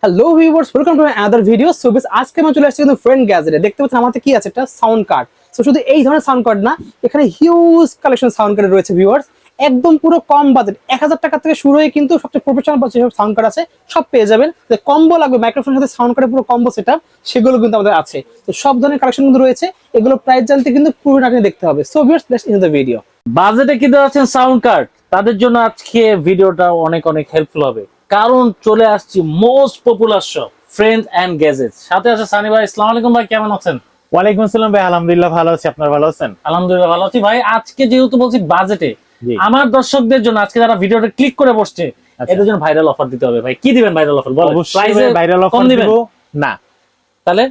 Hello viewers, welcome to another video. So বেশ আজকে আমি চলে আসছি কিন্তু ফ্রেন্ড গ্যাজেটে। দেখতে পাচ্ছেন আমাদের কি আছে, একটা সাউন্ড কার্ড। সো শুধু এই ধরনের সাউন্ড কার্ড না, এখানে হিউজ কালেকশন সাউন্ড কার্ড রয়েছে ভিউয়ার্স। একদম পুরো কম বাজেট 1000 টাকা থেকে শুরু হয়ে কিন্তু সবচেয়ে প্রফেশনাল যেসব সাউন্ড কার্ড আছে সব পেয়ে যাবেন। যে কম্বো লাগবে মাইক্রোফোনের সাথে সাউন্ড কার্ডের পুরো কম্বো সেটআপ, সেগুলো কিন্তু আমাদের আছে। তো সব ধরনের কালেকশন কিন্তু রয়েছে। এগুলো প্রাইস জানতে কিন্তু পুরো নাটক দেখতে হবে। So viewers, let's in the video. বাজেটে কিনতে যাচ্ছেন সাউন্ড কার্ড, তাদের জন্য আজকে ভিডিওটা অনেক অনেক হেল্পফুল হবে, কারণ চলে আসছি most popular shop friend and gadgets. সাথে আছে সানি ভাই। আসসালামু আলাইকুম ভাই, কেমন আছেন? ওয়ালাইকুম আসসালাম ভাই, আলহামদুলিল্লাহ ভালো আছি। আপনার ভালো আছেন? আলহামদুলিল্লাহ ভালো আছি ভাই। আজকে যেহেতু বলছি বাজেটে, জি। আমার দর্শকদের জন্য আজকে যারা ভিডিওটা ক্লিক করে বসছে আচ্ছা। এদের জন্য ভাইরাল অফার দিতে হবে। ভাই কি দিবেন ভাইরাল অফার? বলেন। অবশ্যই প্রাইসে ভাইরাল কম অফার দিবেন দিব না। তাহলে?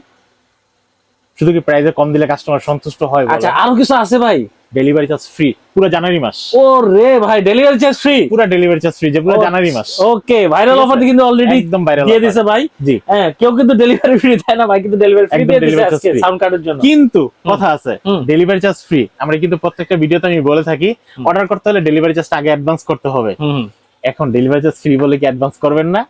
শুধু কি প্রাইসে কম দিলে কাস্টমার সন্তুষ্ট হয়? আচ্ছা, আরো কিছু আছে ভাই? ডেলিভারি চার্জ ফ্রি পুরো জানুয়ারি মাস। ও রে ভাই, ডেলিভারি চার্জ ফ্রি? পুরো ডেলিভারি চার্জ ফ্রি, যেগুলো জানুয়ারি মাস। ওকে, ভাইরাল অফার কিন্তু অলরেডি একদম ভাইরাল দিয়ে দিয়েছে ভাই। জি। হ্যাঁ, কেউ কিন্তু ডেলিভারি ফ্রি দেয় না ভাই, কিন্তু ডেলিভারি ফ্রি একদম দিয়ে দিয়েছে delivery charge আজকে free। সাউন্ড কার্ডের জন্য। কিন্তু কথা আছে, হুম। Delivery charge free. আমরা কিন্তু প্রত্যেকটা ভিডিওতে আমি বলে থাকি, অর্ডার করতে হলে ডেলিভারি চার্জটা আগে অ্যাডভান্স করতে হবে। হুম। এখন ডেলিভারি চার্জ ফ্রি বলে কি অ্যাডভান্স করবেন না?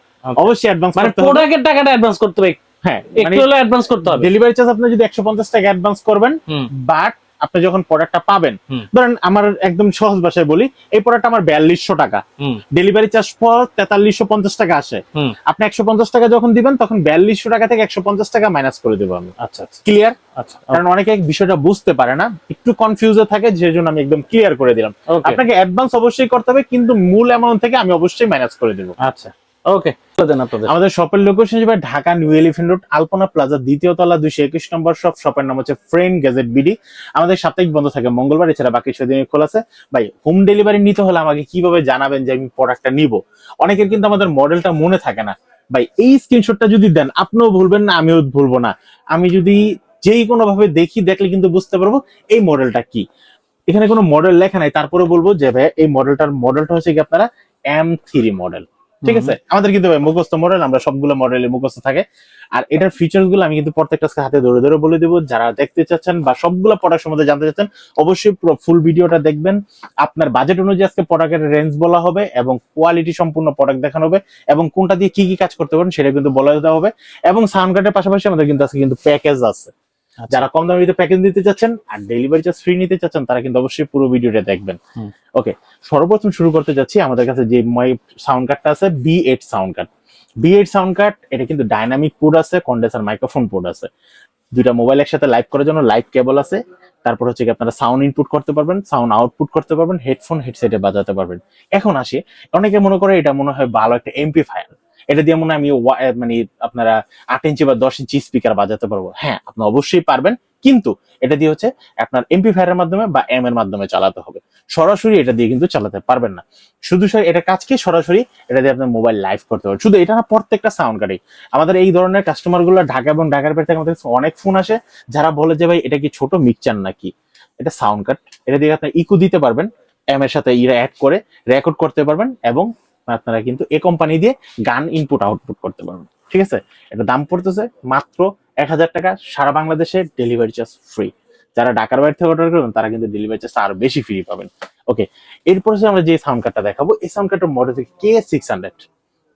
অবশ্যই অ্যাডভান্স মানে করতে হবে। প্রোডাক্টের টাকাটা অ্যাডভান্স করতে হবে। হ্যাঁ, একটু হলে অ্যাডভান্স করতে হবে। ডেলিভারি চার্জ আপনি যদি 150 টাকা অ্যাডভান্স করবেন, হুম। বাট আপনি যখন প্রোডাক্টটা পাবেন, হুম। ধরেন আমার একদম সহজ ভাষায় বলি, এই প্রোডাক্ট আমার 4200 টাকা, হুম। ডেলিভারি চার্জ পর 4350 টাকা আসে। হুম। আপনি 150 টাকা যখন দিবেন, তখন 4200 টাকা থেকে 150 টাকা মাইনাস করে দেবো আমি। আচ্ছা আচ্ছা ক্লিয়ার? আচ্ছা। কারণ অনেকে বিষয়টা বুঝতে পারে না, একটু কনফিউজে থাকে, যে জন্য আমি একদম ক্লিয়ার করে দিলাম। ওকে। আপনাকে অ্যাডভান্স অবশ্যই করতে হবে, কিন্তু মূল অ্যামাউন্ট থেকে আমি অবশ্যই মাইনাস করে দেবো। আচ্ছা, ওকে। দেন আপনাদের। আমাদের শপের লোকেশন হিসেবে ঢাকা নিউ এলিফ্যান্ট রোড, আলপনা প্লাজা, দ্বিতীয় তলা, 221 নম্বর শপ। শপের নাম হচ্ছে ফ্রেন্ড গ্যাজেট বিডি। আমাদের সাপ্তাহিক বন্ধ থাকে মঙ্গলবার, এছাড়া বাকি সেদিন খোলা আছে। ভাই, হোম ডেলিভারি নিতে হলে আমাকে কিভাবে জানাবেন যে আমি প্রোডাক্টটা নিব? অনেকের কিন্তু আমাদের মডেলটা মনে থাকে না। ভাই, এই স্ক্রিনশটটা যদি দেন, আপনিও ভুলবেন না, আমিও ভুলবো না। আমি যদি যেই কোনো ভাবে দেখলে কিন্তু বুঝতে পারবো এই মডেলটা কি। এখানে কোনো মডেল লেখা নাই, তারপরে বলবো যে ভাই এই মডেলটা হচ্ছে কি আপনারা M3 মডেল। ঠিক আছে, আমাদের কিন্তু ভাই মুখস্থ মডেল, আমরা সবগুলো মডেলে মুখস্থ থাকে। আর এটার ফিচার্স গুলো আমি কিন্তু প্রত্যেকটা হাতে ধরে ধরে বলে দেবো। যারা দেখতে চাচ্ছেন বা সবগুলো প্রোডাক্ট সম্বন্ধে জানতে চাচ্ছেন, অবশ্যই পুরো ফুল ভিডিওটা দেখবেন। আপনার বাজেট অনুযায়ী আজকে প্রোডাক্টের রেঞ্জ বলা হবে, এবং কোয়ালিটি সম্পূর্ণ প্রোডাক্ট দেখানো হবে, এবং কোনটা দিয়ে কি কি কাজ করতে পারেন সেটা কিন্তু বলে দেওয়া হবে। এবং সাউন্ড কার্ডের পাশাপাশি আমাদের কিন্তু আজকে কিন্তু প্যাকেজ আছে। যারা কম দামে প্যাকেজ নিতে চাচ্ছেন আর ডেলিভারি চার্জ ফ্রি নিতে চাচ্ছেন, তারা কিন্তু অবশ্যই পুরো ভিডিওটা দেখবেন। ওকে, সর্বপ্রথম শুরু করতে যাচ্ছি। আমাদের কাছে যে সাউন্ড কার্ডটা আছে, B8 sound card. B8 sound card, এটা কিন্তু ডাইনামিক পোর্ট আছে, কন্ডেন্সার মাইক্রোফোন পোর্ট আছে, দুইটা মোবাইল একসাথে লাইভ করার জন্য লাইভ কেবল আছে। তারপর হচ্ছে কি আপনারা সাউন্ড ইনপুট করতে পারবেন, সাউন্ড আউটপুট করতে পারবেন, হেডফোন হেডসেটে বাজাতে পারবেন। এখন আসি, অনেকে মনে করে এটা মনে হয় ভালো একটা এমপ্লিফায়ার, এটা দিয়ে মনে হয় আমি মানে আপনারা 8 ইঞ্চি বা 10 ইঞ্চি স্পিকার বাজাতে পারবো। হ্যাঁ, আপনি অবশ্যই পারবেন, কিন্তু এটা দিয়ে হচ্ছে আপনার এমপ্লিফায়ারের মাধ্যমে বা এম এর মাধ্যমে চালাতে হবে। সরাসরি এটা দিয়ে কিন্তু চালাতে পারবেন না। শুধু এটা কাজ কি, সরাসরি এটা দিয়ে আপনার মোবাইল লাইভ করতে পারবেন। শুধু এটা না, প্রত্যেকটা সাউন্ড কার্ডে আমাদের এই ধরনের কাস্টমার গুলো ঢাকা এবং ঢাকার বাইরে থেকে আমাদের অনেক ফোন আসে, যারা বলে যে ভাই এটা কি ছোট মিক্সচার নাকি? এটা সাউন্ড কার্ড, এটা দিয়ে আপনি ইকো দিতে পারবেন, এম এর সাথে ইরা অ্যাড করে রেকর্ড করতে পারবেন, এবং আপনারা কিন্তু এই কোম্পানি দিয়ে গান ইনপুট আউটপুট করতে পারবেন। ঠিক আছে, এটা দাম পড়তেছে মাত্র 1000 টাকা, সারা বাংলাদেশে ডেলিভারি চার্জ ফ্রি। যারা ঢাকার বাইরে থেকে অর্ডার করবেন, তারা কিন্তু ডেলিভারি চার্জ আরো বেশি ফ্রি পাবেন। ওকে, এরপর আমরা যে সাউন্ড কার্ডটা দেখাবো, এই সাউন্ড কার্ডের মডেল হচ্ছে K600।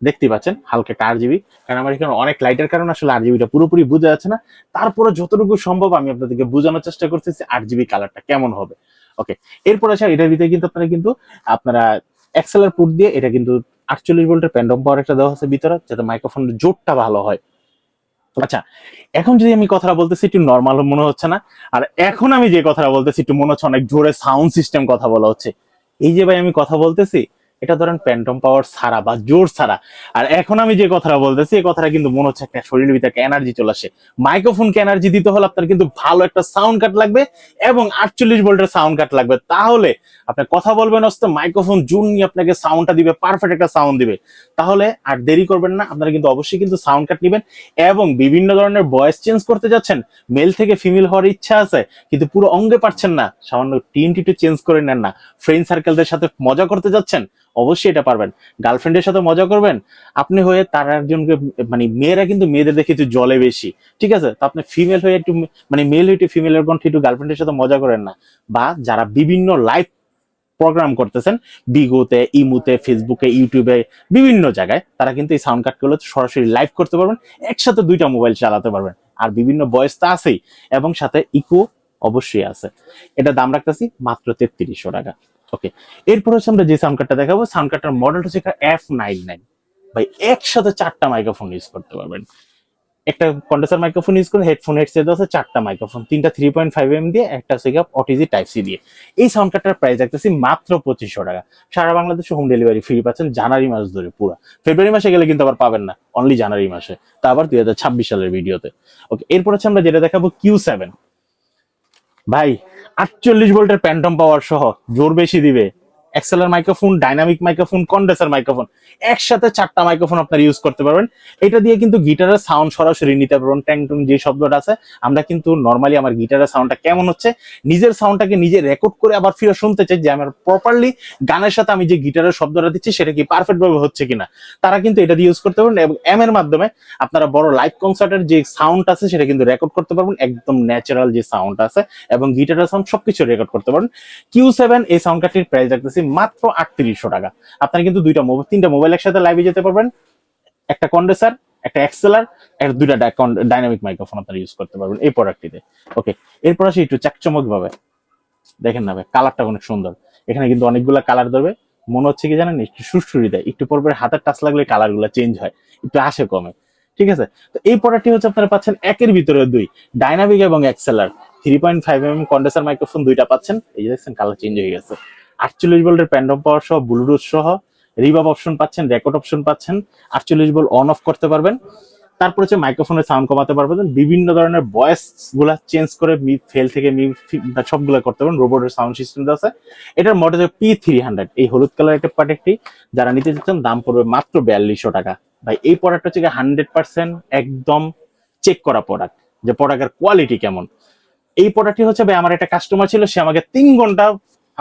দেখতে পাচ্ছেন হালকা একটা RGB, কারণ আমার এখানে অনেক লাইটের কারণে আসলে RGBটা পুরোপুরি বোঝা যাচ্ছে না। তারপরে যতটুকু সম্ভব আমি আপনাদেরকে বোঝানোর চেষ্টা করতেছি RGB কালারটা কেমন হবে। ওকে, এরপর আছে এটার ভিতরে কিন্তু আপনারা এক্সএলআর পোর্ট দিয়ে, এটা কিন্তু 48 ভোল্টের প্যান্ডম পাওয়ার একটা দেওয়া আছে ভিতরে, যাতে মাইক্রোফোনের জোরটা ভালো হয়। আচ্ছা, এখন যদি আমি কথাটা বলতেছি একটু নর্মাল মনে হচ্ছে না? আর এখন আমি যে কথাটা বলতেছি একটু মনে হচ্ছে অনেক জোরে সাউন্ড সিস্টেম কথা বলা হচ্ছে। এই যে ভাই আমি কথা বলতেছি, এটা ধরেন প্যান্টম পাওয়ার ছাড়া বা জোর ছাড়া। আর এখন আমি যে কথাটা বলতেছি, এই কথাটা কিন্তু মনে হচ্ছে একটা শরীরের ভিতরে একটা এনার্জি চলে আসে। মাইক্রোফোনকে এনার্জি দিতে হলে আপনার কিন্তু ভালো একটা সাউন্ড কাট লাগবে, এবং 48 ভোল্টের সাউন্ড কাট লাগবে। তাহলে আপনি কথা বলবেন অস্তে, মাইক্রোফোন জুন নিয়ে আপনাকে সাউন্ডটা দিবে, পারফেক্ট একটা সাউন্ড দিবে। তাহলে আর দেরি করবেন না, আপনারা কিন্তু অবশ্যই কিন্তু সাউন্ড কাট নেবেন। এবং বিভিন্ন ধরনের ভয়েস চেঞ্জ করতে যাচ্ছেন, মেল থেকে ফিমেল হওয়ার ইচ্ছা আছে কিন্তু পুরো অঙ্গে পারছেন না, সামান্য টিনটি একটু চেঞ্জ করে নেন না। ফ্রেন্ড সার্কেলদের সাথে মজা করতে যাচ্ছেন, অবশ্যই এটা পারবেন। গার্লফ্রেন্ডের সাথে মজা করবেন, আপনি হয়ে তার একজনকে, মানে মেয়েরা কিন্তু মেয়েদের দেখে একটু জলে বেশি, ঠিক আছে? তো আপনি ফিমেল হয়ে একটু, মানে মেল হয়ে একটু ফিমেলের কণ্ঠে একটু গার্লফ্রেন্ডের সাথে মজা করেন না। বা যারা বিভিন্ন লাইভ প্রোগ্রাম করতেছেন বিগোতে, ইমুতে, ফেসবুকে, ইউটিউবে, বিভিন্ন জায়গায়, তারা কিন্তু এই সাউন্ড কার্ডগুলো সরাসরি লাইভ করতে পারবেন, একসাথে দুইটা মোবাইল চালাতে পারবেন। আর বিভিন্ন ভয়েস তো আছেই, এবং সাথে ইকো অবশ্যই আছে। এটা দাম রাখতেছি মাত্র 3300 টাকা। ওকে, এরপর হচ্ছে আমরা যে সাউন্ড কার্ডটা দেখাবো, সাউন্ড কার্ডটার মডেল হচ্ছে F99। ভাই একসাথে 4টা মাইক্রোফোন ইউজ করতে পারবেন। একটা কন্ডেন্সার মাইক্রোফোন ইউজ করে হেডফোন হেডসেট আছে, 4টা মাইক্রোফোন, 3টা 3.5mm দিয়ে, একটা হচ্ছে অটিজি টাইপ সি দিয়ে। এই সাউন্ড কার্ডটার প্রাইস রাখতেছি মাত্র 2500 টাকা। সারা বাংলাদেশে হোম ডেলিভারি ফ্রি পাচ্ছেন জানুয়ারি মাস ধরে পুরো। ফেব্রুয়ারি মাসে গেলে কিন্তু আবার পাবেন না, অনলি জানুয়ারি মাসে, তা আবার 2026 সালের ভিডিওতে। ওকে, এরপর হচ্ছে আমরা যেটা দেখাবো Q7। ভাই 48 ভোল্টের প্যান্টম পাওয়ার সহ, জোর বেশি দিবে, XLR microphone, dynamic microphone, condenser microphone, একসাথে 4টা মাইক্রোফোন আপনারা ইউজ করতে পারবেন। এটা দিয়ে কিন্তু গিটারের সাউন্ড সরাসরি নিতে পারবেন। ট্যাং টুং যে শব্দটা আছে, আমরা কিন্তু নর্মালি আমার গিটারের সাউন্ডটা কেমন হচ্ছে, নিজের সাউন্ডটাকে নিজে রেকর্ড করে আবার ফিরে শুনতে চাই যে আমার প্রপারলি গানের সাথে আমি যে গিটারের শব্দটা দিচ্ছি সেটা কি পারফেক্ট ভাবে হচ্ছে কিনা। তারা কিন্তু এটা দিয়ে ইউজ করতে পারবেন, এবং এম এর মাধ্যমে আপনারা বড় লাইভ কনসার্টের যে সাউন্ড আছে সেটা কিন্তু রেকর্ড করতে পারবেন, একদম ন্যাচারাল যে সাউন্ড আছে, এবং গিটারের সাউন্ড সবকিছু রেকর্ড করতে পারবেন। Q7 এই সাউন্ড কার্ডটির প্রাইস রাখতেছি মাত্র 3800 টাকা। আপনারা কিন্তু 3টা মোবাইল একসাথে লাইভে যেতে পারবেন, একটা কন্ডেন্সার, একটা এক্সেলার, একটা 2টা ডাইনামিক মাইক্রোফোন আপনারা ইউজ করতে পারবেন এই প্রোডাক্টটিতে। ওকে, এরপর আসি একটু চাকচমক ভাবে, দেখেন না ভাই কালারটা অনেক সুন্দর। এখানে কিন্তু অনেকগুলা কালার ধরবে, মনে হচ্ছে কি জানেন, একটু সুরসুরি দেয়, একটু পর পর হাতের টাচ লাগলে কালার গুলা চেঞ্জ হয়, একটু আসে কমে। ঠিক আছে, তো এই প্রোডাক্টটি হচ্ছে আপনারা পাচ্ছেন একের ভিতরে দুই, ডাইনামিক এবং এক্সেলার, 3.5mm কন্ডেন্সার মাইক্রোফোন 2টা পাচ্ছেন। এই যে দেখছেন কালার চেঞ্জ হয়ে গেছে। 48 ভোল্টের প্যান্ডম পাওয়ার সহ, ব্লুটুথ সহ, রিভার্ব অপশন পাচ্ছেন, রেকর্ড অপশন পাচ্ছেন, 48 ভোল্ট অন অফ করতে পারবেন। তারপর হচ্ছে মাইক্রোফোনের সাউন্ড কমাতে পারবেন, বিভিন্ন ধরনের ভয়েস গুলা চেঞ্জ করে ফেল থেকে সবগুলা করতে পারবেন। রোবটের সাউন্ড সিস্টেম আছে। এটার মডেল P300, এই হলুদ কালার একটা প্রোডাক্টটি যারা নিতে চাচ্ছেন দাম পড়বে মাত্র 4200 টাকা। ভাই এই প্রোডাক্ট হচ্ছে 100% একদম চেক করা প্রোডাক্ট, যে প্রোডাক্টের কোয়ালিটি কেমন। এই প্রোডাক্টটি হচ্ছে ভাই, আমার একটা কাস্টমার ছিল, সে আমাকে 3 ঘন্টা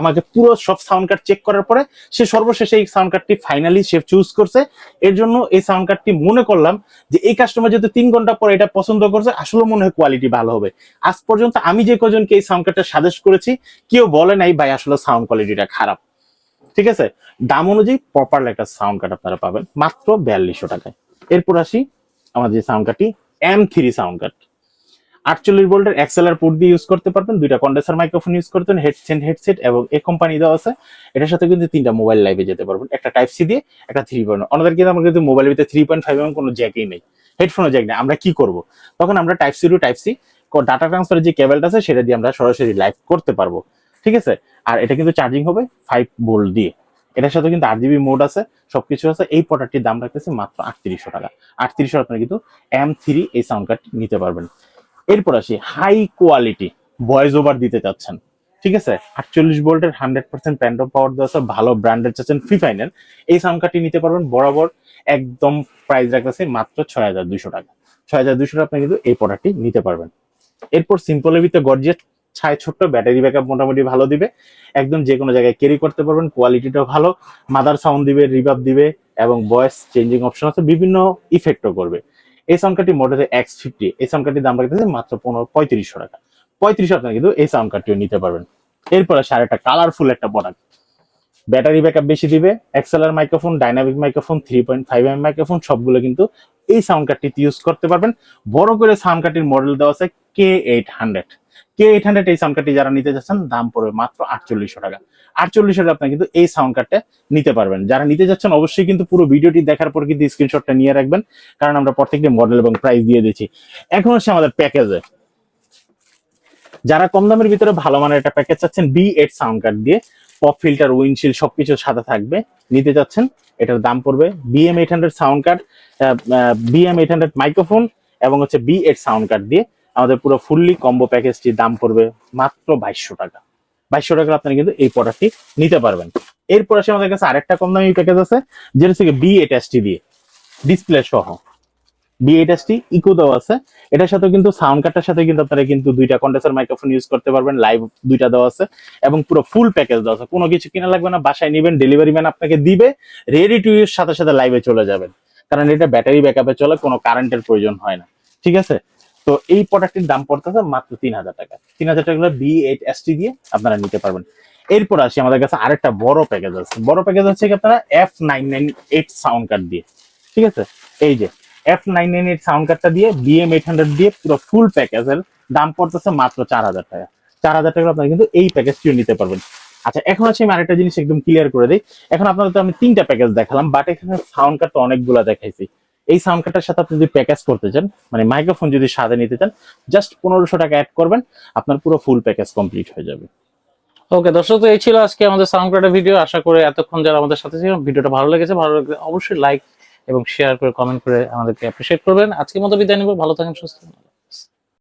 আমাকে পুরো সব সাউন্ড কার্ড চেক করার পরে সে সর্বশেষে এই সাউন্ড কার্ডটি ফাইনালি সে চুজ করছে। এর জন্য এই সাউন্ড কার্ডটি মনে করলাম যে এই কাস্টমার যেহেতু 3 ঘন্টা পরে এটা পছন্দ করছে, আসলে মনে হয় কোয়ালিটি ভালো হবে। আজ পর্যন্ত আমি যে কজনকে এই সাউন্ড কার্ডটা সাজেস্ট করেছি, কেউ বলে নাই ভাই আসলে সাউন্ড কোয়ালিটিটা খারাপ। ঠিক আছে, দাম অনুযায়ী প্রপার একটা সাউন্ড কার্ড আপনারা পাবেন মাত্র 4200 টাকায়। এরপর আসি আমাদের যে সাউন্ড কার্ডটি M3 সাউন্ড কার্ড। 48 ভোল্টের এক্সএলআর পোর্ট দিয়ে ইউজ করতে পারবেন, 2টা কন্ডেন্সার মাইক্রোফোন ইউজ করতে পারবেন, হেডসেট এবং এই কোম্পানি দেওয়া আছে। এটার সাথে কিন্তু 3টা মোবাইল লাইভে যেতে পারবেন, একটা টাইপ সি দিয়ে, একটা 3.0। আমাদের কিন্তু আমার কিন্তু মোবাইলের ভিতরে 3.5mm কোনো জ্যাকই নেই, হেডফোনও জ্যাক নেই। আমরা কি করব, তখন আমরা type C to type C data ট্রান্সফারের যে কেবলটা আছে সেটা দিয়ে আমরা সরাসরি লাইভ করতে পারবো। ঠিক আছে, আর এটা কিন্তু চার্জিং হবে 5 ভোল্ট দিয়ে। এটার সাথে কিন্তু 8GB মোড আছে, সবকিছু আছে। এই প্রোডাক্টটির দাম রাখতেছে মাত্র 3800 টাকা। 3800 আপনারা কিন্তু M3 এই সাউন্ড কার্ড নিতে পারবেন। এরপর আসি হাই কোয়ালিটি ভয়েস ওভার দিতে চাচ্ছেন। ঠিক আছে, 48 ভোল্টের 100% প্যান্টম পাওয়ার দেওয়া আছে, ভালো ব্র্যান্ডের চাচ্ছেন ফিফাইনের, এই সাউন্ড কার্ডটি নিতে পারবেন বরাবর একদম প্রাইস রাখতেছে মাত্র 6200 টাকা। 6200 টাকা আপনি কিন্তু এই প্রোডাক্টটি নিতে পারবেন। এরপর সিম্পলের ভিতরে গর্জিয়াস, ছায় ছোট্ট, ব্যাটারি ব্যাকআপ মোটামুটি ভালো দিবে, একদম যে কোনো জায়গায় ক্যারি করতে পারবেন, কোয়ালিটিটাও ভালো, মাদার সাউন্ড দিবে, রিভার্ব দিবে, এবং ভয়েস চেঞ্জিং অপশন আছে, বিভিন্ন ইফেক্টও করবে। এই সাউন্ড কার্ডটি মডেল X50, এই সাউন্ড কার্ডটির দাম রাখতেছে মাত্র 3500 টাকা। 3500 আপনারা কিন্তু এই সাউন্ড কার্ডটিও নিতে পারবেন। এরপরে একটা কালারফুল একটা প্রোডাক্ট, ব্যাটারি ব্যাকআপ বেশি দিবে, XLR microphone, dynamic microphone, 3.5mm microphone, সবগুলো কিন্তু এই সাউন্ড কার্ডটিতে ইউজ করতে পারবেন। বড় করে সাউন্ড কার্ডটির মডেল দেওয়া আছে K800। K800 এই সাউন্ড কার্ডটি যারা নিতে যাচ্ছেন দাম পড়বে মাত্র 4800 টাকা। 4800 টাকা আপনারা কিন্তু এই সাউন্ড কার্ডটা নিতে পারবেন। যারা নিতে যাচ্ছেন অবশ্যই কিন্তু পুরো ভিডিওটি দেখার পর কিন্তু স্ক্রিনশটটা নিয়ে রাখবেন, কারণ আমরা প্রত্যেকটি মডেল এবং প্রাইস দিয়ে দিচ্ছি। এখন হচ্ছে আমাদের প্যাকেজে, যারা কম দামের ভিতরে ভালো মানের একটা প্যাকেজ চাচ্ছেন B8 সাউন্ড কার্ড দিয়ে, পপ ফিল্টার, উইন্ডশিল্ড সবকিছু সাথে থাকবে, নিতে যাচ্ছেন, এটার দাম পড়বে BM800 sound card, BM800 microphone এবং হচ্ছে B8 সাউন্ড কার্ড দিয়ে আমাদের পুরো ফুললি কম্বো প্যাকেজটির দাম পড়বে মাত্র 2200 টাকা। 2200 টাকা আপনারা কিন্তু এই প্রোডাক্টটি নিতে পারবেন। এরপর আসে আমাদের কাছে আরেকটা কম দামি প্যাকেজ আছে, যেটা থেকে B8ST দিয়ে ডিসপ্লে সহ, B8ST ইকো দেওয়া আছে। এটার সাথে কিন্তু সাউন্ড কার্ডের সাথে কিন্তু আপনারা কিন্তু 2টা কন্ডেন্সার মাইক্রোফোন ইউজ করতে পারবেন, লাইভ 2টা দেওয়া আছে, এবং পুরো ফুল প্যাকেজ দেওয়া আছে। কোনো কিছু কিনা লাগবে না, বাসায় নেবেন, ডেলিভারি ম্যান আপনাকে দিবে, রেডি টু ইউজ, সাথে সাথে লাইভে চলে যাবেন, কারণ এটা ব্যাটারি ব্যাকআপে চলে, কোনো কারেন্টের প্রয়োজন হয় না। ঠিক আছে, তো এই প্রোডাক্টের দাম পড়তেছে মাত্র 3000 টাকা। 3000 টাকা B8ST দিয়ে আপনারা নিতে পারবেন। এরপর আসি আমাদের কাছে আরেকটা বড় প্যাকেজ আছে। বড় প্যাকেজ হচ্ছে কি আপনারা F998 সাউন্ড কার্ড দিয়ে, ঠিক আছে, এই যে F998 সাউন্ড কার্ডটা দিয়ে BM800 দিয়ে পুরো ফুল প্যাকেজের দাম পড়তেছে মাত্র 4000 টাকা। 4000 টাকা আপনারা কিন্তু এই প্যাকেজটিও নিতে পারবেন। আচ্ছা, এখন আছে আমি আরেকটা জিনিস একদম ক্লিয়ার করে দিই। এখন আপনাদের তো আমি 3টা প্যাকেজ দেখালাম, বাট এখানে সাউন্ড কার্ড তো অনেকগুলো দেখাইছি। এই সাউন্ড কার্ডটার সাথে আপনি যদি প্যাকেজ করতে চান, মানে মাইক্রোফোন যদি সাথে নিতে চান, জাস্ট 1500 টাকা অ্যাড করবেন, আপনার পুরো ফুল প্যাকেজ কমপ্লিট হয়ে যাবে। ওকে দর্শক, তো এই ছিল আজকে আমাদের সাউন্ড কার্ডের ভিডিও। আশা করি এতক্ষণ যারা আমাদের সাথে ছিলেন ভিডিওটা ভালো লেগেছে। ভালো লাগলে অবশ্যই লাইক এবং শেয়ার করে কমেন্ট করে আমাদেরকে অ্যাপ্রিশিয়েট করবেন। আজকের মতো বিদায় নেব, ভালো থাকেন, সুস্থ থাকেন।